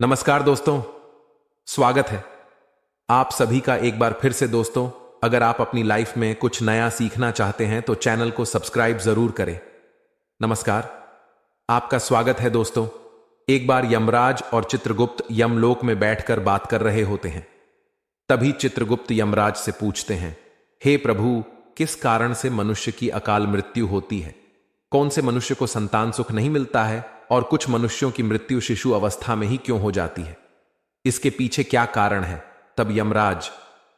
नमस्कार दोस्तों, स्वागत है आप सभी का एक बार फिर से। दोस्तों, अगर आप अपनी लाइफ में कुछ नया सीखना चाहते हैं तो चैनल को सब्सक्राइब जरूर करें। नमस्कार, आपका स्वागत है दोस्तों। एक बार यमराज और चित्रगुप्त यमलोक में बैठकर बात कर रहे होते हैं। तभी चित्रगुप्त यमराज से पूछते हैं, हे प्रभु, किस कारण से मनुष्य की अकाल मृत्यु होती है? कौन से मनुष्य को संतान सुख नहीं मिलता है और कुछ मनुष्यों की मृत्यु शिशु अवस्था में ही क्यों हो जाती है? इसके पीछे क्या कारण है? तब यमराज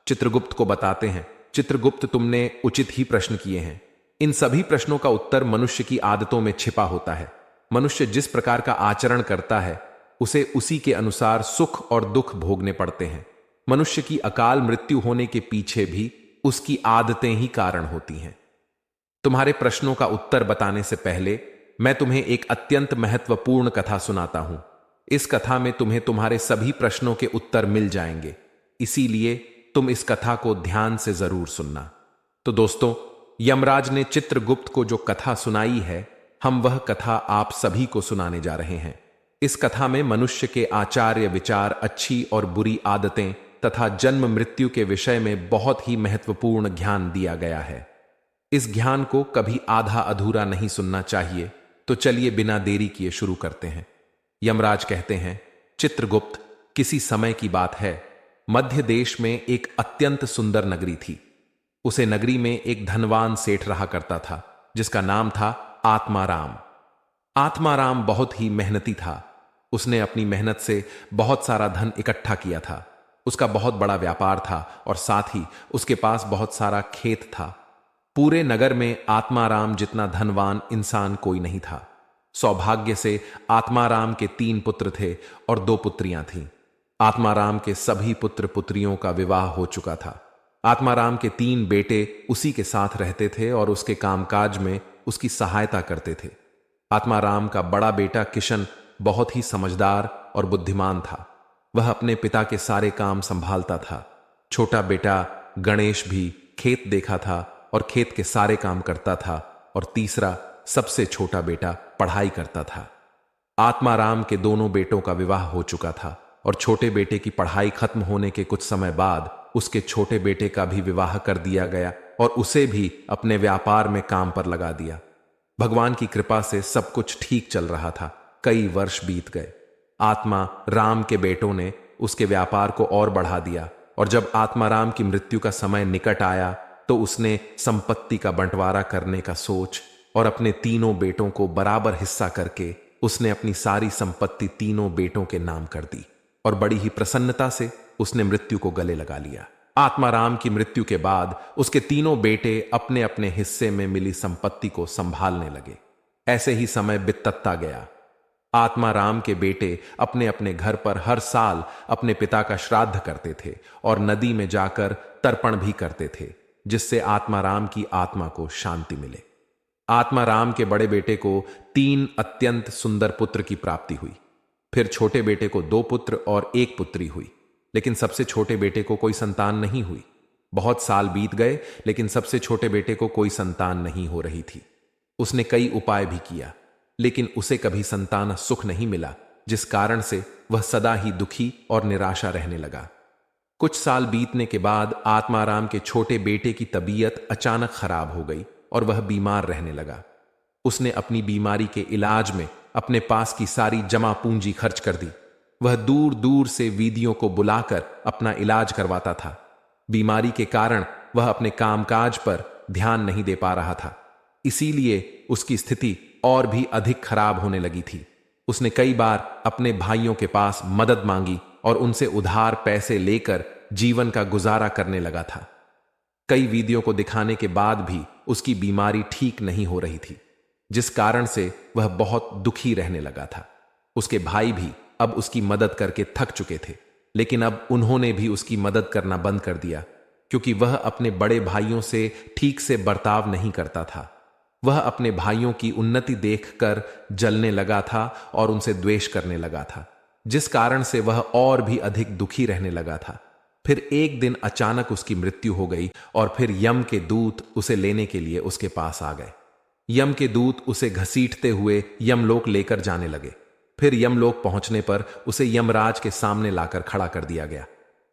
चित्रगुप्त को बताते हैं, चित्रगुप्त, तुमने उचित ही प्रश्न किए हैं। इन सभी प्रश्नों का उत्तर मनुष्य की आदतों में छिपा होता है। मनुष्य जिस प्रकार का आचरण करता है उसे उसी के अनुसार सुख और दुख भोगने पड़ते हैं। मनुष्य की अकाल मृत्यु होने के पीछे भी उसकी आदतें ही कारण होती हैं। तुम्हारे प्रश्नों का उत्तर बताने से पहले मैं तुम्हें एक अत्यंत महत्वपूर्ण कथा सुनाता हूं। इस कथा में तुम्हें तुम्हारे सभी प्रश्नों के उत्तर मिल जाएंगे, इसीलिए तुम इस कथा को ध्यान से जरूर सुनना। तो दोस्तों, यमराज ने चित्रगुप्त को जो कथा सुनाई है, हम वह कथा आप सभी को सुनाने जा रहे हैं। इस कथा में मनुष्य के आचार्य विचार, अच्छी और बुरी आदतें तथा जन्म मृत्यु के विषय में बहुत ही महत्वपूर्ण ज्ञान दिया गया है। इस ज्ञान को कभी आधा अधूरा नहीं सुनना चाहिए। तो चलिए बिना देरी किए शुरू करते हैं। यमराज कहते हैं, चित्रगुप्त, किसी समय की बात है, मध्य देश में एक अत्यंत सुंदर नगरी थी। उसे नगरी में एक धनवान सेठ रहा करता था, जिसका नाम था आत्माराम। आत्माराम बहुत ही मेहनती था। उसने अपनी मेहनत से बहुत सारा धन इकट्ठा किया था। उसका बहुत बड़ा व्यापार था और साथ ही उसके पास बहुत सारा खेत था। पूरे नगर में आत्माराम जितना धनवान इंसान कोई नहीं था। सौभाग्य से आत्माराम के 3 पुत्र थे और 2 पुत्रियां थीं। आत्माराम के सभी पुत्र पुत्रियों का विवाह हो चुका था। आत्माराम के 3 बेटे उसी के साथ रहते थे और उसके कामकाज में उसकी सहायता करते थे। आत्माराम का बड़ा बेटा किशन बहुत ही समझदार और बुद्धिमान था। वह अपने पिता के सारे काम संभालता था। छोटा बेटा गणेश भी खेत देखा था और खेत के सारे काम करता था। और तीसरा सबसे छोटा बेटा पढ़ाई करता था। आत्माराम के दोनों बेटों का विवाह हो चुका था और छोटे बेटे की पढ़ाई खत्म होने के कुछ समय बाद उसके छोटे बेटे का भी विवाह कर दिया गया और उसे भी अपने व्यापार में काम पर लगा दिया। भगवान की कृपा से सब कुछ ठीक चल रहा था। कई वर्ष बीत गए। आत्मा राम के बेटों ने उसके व्यापार को और बढ़ा दिया और जब आत्माराम की मृत्यु का समय निकट आया तो उसने संपत्ति का बंटवारा करने का सोच और अपने तीनों बेटों को बराबर हिस्सा करके उसने अपनी सारी संपत्ति तीनों बेटों के नाम कर दी और बड़ी ही प्रसन्नता से उसने मृत्यु को गले लगा लिया। आत्माराम की मृत्यु के बाद उसके तीनों बेटे अपने अपने हिस्से में मिली संपत्ति को संभालने लगे। ऐसे ही समय बीतता गया। आत्माराम के बेटे अपने अपने घर पर हर साल अपने पिता का श्राद्ध करते थे और नदी में जाकर तर्पण भी करते थे, जिससे आत्माराम की आत्मा को शांति मिले। आत्माराम के बड़े बेटे को 3 अत्यंत सुंदर पुत्र की प्राप्ति हुई। फिर छोटे बेटे को 2 पुत्र और 1 पुत्री हुई, लेकिन सबसे छोटे बेटे को कोई संतान नहीं हुई। बहुत साल बीत गए, लेकिन सबसे छोटे बेटे को कोई संतान नहीं हो रही थी। उसने कई उपाय भी किया, लेकिन उसे कभी संतान सुख नहीं मिला, जिस कारण से वह सदा ही दुखी और निराशा रहने लगा। कुछ साल बीतने के बाद आत्माराम के छोटे बेटे की तबीयत अचानक खराब हो गई और वह बीमार रहने लगा। उसने अपनी बीमारी के इलाज में अपने पास की सारी जमा पूंजी खर्च कर दी। वह दूर दूर से वीदियों को बुलाकर अपना इलाज करवाता था। बीमारी के कारण वह अपने कामकाज पर ध्यान नहीं दे पा रहा था, इसीलिए उसकी स्थिति और भी अधिक खराब होने लगी थी। उसने कई बार अपने भाइयों के पास मदद मांगी और उनसे उधार पैसे लेकर जीवन का गुजारा करने लगा था। कई वीडियो को दिखाने के बाद भी उसकी बीमारी ठीक नहीं हो रही थी, जिस कारण से वह बहुत दुखी रहने लगा था। उसके भाई भी अब उसकी मदद करके थक चुके थे, लेकिन अब उन्होंने भी उसकी मदद करना बंद कर दिया, क्योंकि वह अपने बड़े भाइयों से ठीक से बर्ताव नहीं करता था। वह अपने भाइयों की उन्नति देखकर जलने लगा था और उनसे द्वेष करने लगा था, जिस कारण से वह और भी अधिक दुखी रहने लगा था। फिर एक दिन अचानक उसकी मृत्यु हो गई और फिर यम के दूत उसे लेने के लिए उसके पास आ गए। यम के दूत उसे घसीटते हुए यमलोक लेकर जाने लगे। फिर यमलोक पहुंचने पर उसे यमराज के सामने लाकर खड़ा कर दिया गया।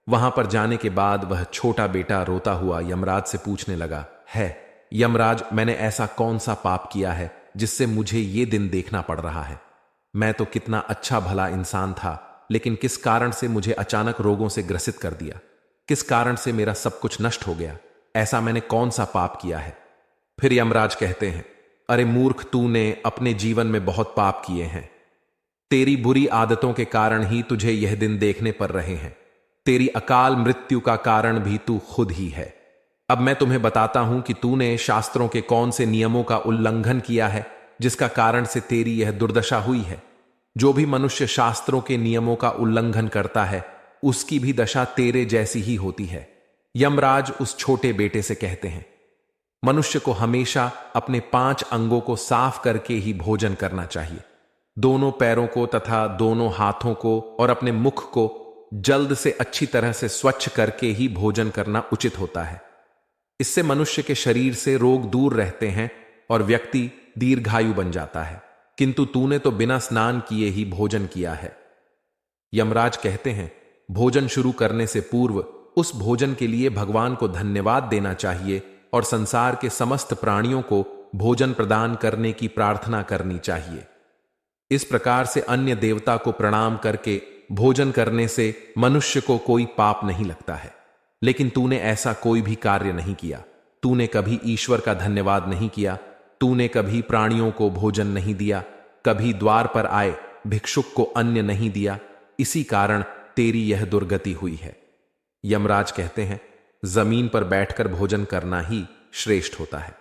वहां पर जाने के बाद वह छोटा बेटा रोता हुआ यमराज से पूछने लगा, है यमराज, मैंने ऐसा कौन सा पाप किया है जिससे मुझे ये दिन देखना पड़ रहा है? मैं तो कितना अच्छा भला इंसान था, लेकिन किस कारण से मुझे अचानक रोगों से ग्रसित कर दिया? किस कारण से मेरा सब कुछ नष्ट हो गया? ऐसा मैंने कौन सा पाप किया है? फिर यमराज कहते हैं, अरे मूर्ख, तूने अपने जीवन में बहुत पाप किए हैं। तेरी बुरी आदतों के कारण ही तुझे यह दिन देखने पड़ रहे हैं। तेरी अकाल मृत्यु का कारण भी तू खुद ही है। अब मैं तुम्हें बताता हूं कि तूने शास्त्रों के कौन से नियमों का उल्लंघन किया है जिसका कारण से तेरी यह दुर्दशा हुई है। जो भी मनुष्य शास्त्रों के नियमों का उल्लंघन करता है उसकी भी दशा तेरे जैसी ही होती है। यमराज उस छोटे बेटे से कहते हैं, मनुष्य को हमेशा अपने 5 अंगों को साफ करके ही भोजन करना चाहिए। दोनों पैरों को तथा दोनों हाथों को और अपने मुख को जल्द से अच्छी तरह से स्वच्छ करके ही भोजन करना उचित होता है। इससे मनुष्य के शरीर से रोग दूर रहते हैं और व्यक्ति दीर्घायु बन जाता है। किंतु तूने तो बिना स्नान किए ही भोजन किया है। यमराज कहते हैं, भोजन शुरू करने से पूर्व उस भोजन के लिए भगवान को धन्यवाद देना चाहिए और संसार के समस्त प्राणियों को भोजन प्रदान करने की प्रार्थना करनी चाहिए। इस प्रकार से अन्य देवता को प्रणाम करके भोजन करने से मनुष्य को कोई पाप नहीं लगता है। लेकिन तूने ऐसा कोई भी कार्य नहीं किया। तूने कभी ईश्वर का धन्यवाद नहीं किया। तूने कभी प्राणियों को भोजन नहीं दिया, कभी द्वार पर आए भिक्षुक को अन्न नहीं दिया। इसी कारण तेरी यह दुर्गति हुई है। यमराज कहते हैं, जमीन पर बैठकर भोजन करना ही श्रेष्ठ होता है।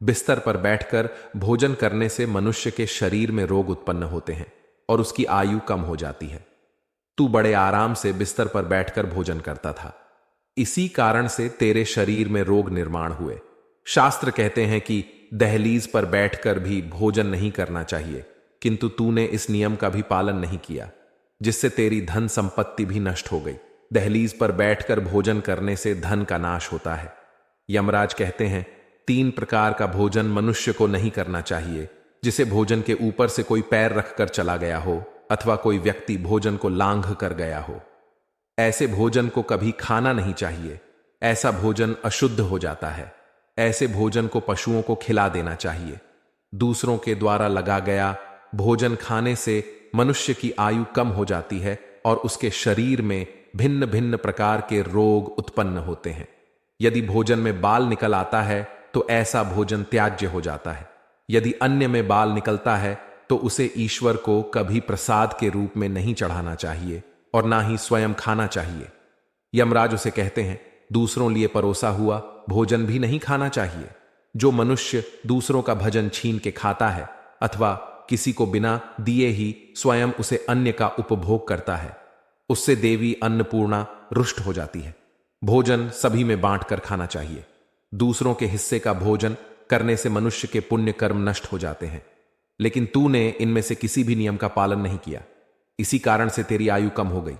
बिस्तर पर बैठकर भोजन करने से मनुष्य के शरीर में रोग उत्पन्न होते हैं और उसकी आयु कम हो जाती है। तू बड़े आराम से बिस्तर पर बैठकर भोजन करता था, इसी कारण से तेरे शरीर में रोग निर्माण हुए। शास्त्र कहते हैं कि दहलीज पर बैठकर भी भोजन नहीं करना चाहिए, किंतु तूने इस नियम का भी पालन नहीं किया, जिससे तेरी धन संपत्ति भी नष्ट हो गई। दहलीज पर बैठकर भोजन करने से धन का नाश होता है। यमराज कहते हैं, 3 प्रकार का भोजन मनुष्य को नहीं करना चाहिए, जिसे भोजन के ऊपर से कोई पैर रखकर चला गया हो अथवा कोई व्यक्ति भोजन को लांघ कर गया हो। ऐसे भोजन को कभी खाना नहीं चाहिए। ऐसा भोजन अशुद्ध हो जाता है। ऐसे भोजन को पशुओं को खिला देना चाहिए। दूसरों के द्वारा लगा गया भोजन खाने से मनुष्य की आयु कम हो जाती है और उसके शरीर में भिन्न भिन्न प्रकार के रोग उत्पन्न होते हैं। यदि भोजन में बाल निकल आता है तो ऐसा भोजन त्याज्य हो जाता है। यदि अन्न में बाल निकलता है तो उसे ईश्वर को कभी प्रसाद के रूप में नहीं चढ़ाना चाहिए और ना ही स्वयं खाना चाहिए। यमराज उसे कहते हैं, दूसरों लिए परोसा हुआ भोजन भी नहीं खाना चाहिए। जो मनुष्य दूसरों का भोजन छीन के खाता है अथवा किसी को बिना दिए ही स्वयं उसे अन्न का उपभोग करता है, उससे देवी अन्नपूर्णा रुष्ट हो जाती है। भोजन सभी में बांटकर खाना चाहिए। दूसरों के हिस्से का भोजन करने से मनुष्य के पुण्य कर्म नष्ट हो जाते हैं, लेकिन तूने इनमें से किसी भी नियम का पालन नहीं किया। इसी कारण से तेरी आयु कम हो गई।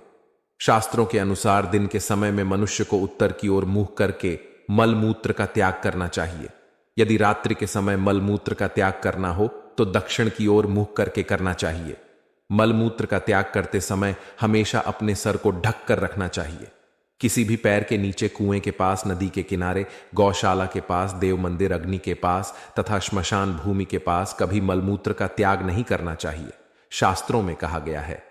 शास्त्रों के अनुसार दिन के समय में मनुष्य को उत्तर की ओर मुंह करके मलमूत्र का त्याग करना चाहिए। यदि रात्रि के समय मलमूत्र का त्याग करना हो तो दक्षिण की ओर मुंह करके करना चाहिए। मलमूत्र का त्याग करते समय हमेशा अपने सर को ढक कर रखना चाहिए। किसी भी पैर के नीचे कुएं के पास, नदी के किनारे, गौशाला के पास, देव मंदिर, अग्नि के पास तथा श्मशान भूमि के पास कभी मलमूत्र का त्याग नहीं करना चाहिए। शास्त्रों में कहा गया है,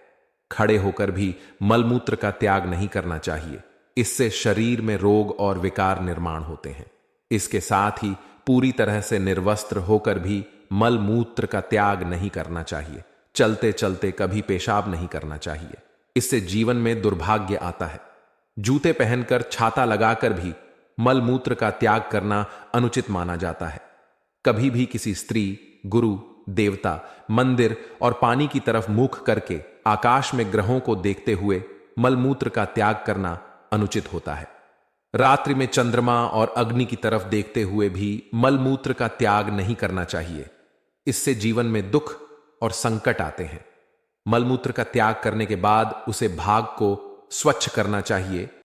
खड़े होकर भी मलमूत्र का त्याग नहीं करना चाहिए। इससे शरीर में रोग और विकार निर्माण होते हैं। इसके साथ ही पूरी तरह से निर्वस्त्र होकर भी मलमूत्र का त्याग नहीं करना चाहिए। चलते चलते कभी पेशाब नहीं करना चाहिए, इससे जीवन में दुर्भाग्य आता है। जूते पहनकर, छाता लगाकर भी मलमूत्र का त्याग करना अनुचित माना जाता है। कभी भी किसी स्त्री, गुरु, देवता, मंदिर और पानी की तरफ मुख करके आकाश में ग्रहों को देखते हुए मलमूत्र का त्याग करना अनुचित होता है। रात्रि में चंद्रमा और अग्नि की तरफ देखते हुए भी मलमूत्र का त्याग नहीं करना चाहिए। इससे जीवन में दुख और संकट आते हैं। मलमूत्र का त्याग करने के बाद उसे भाग को स्वच्छ करना चाहिए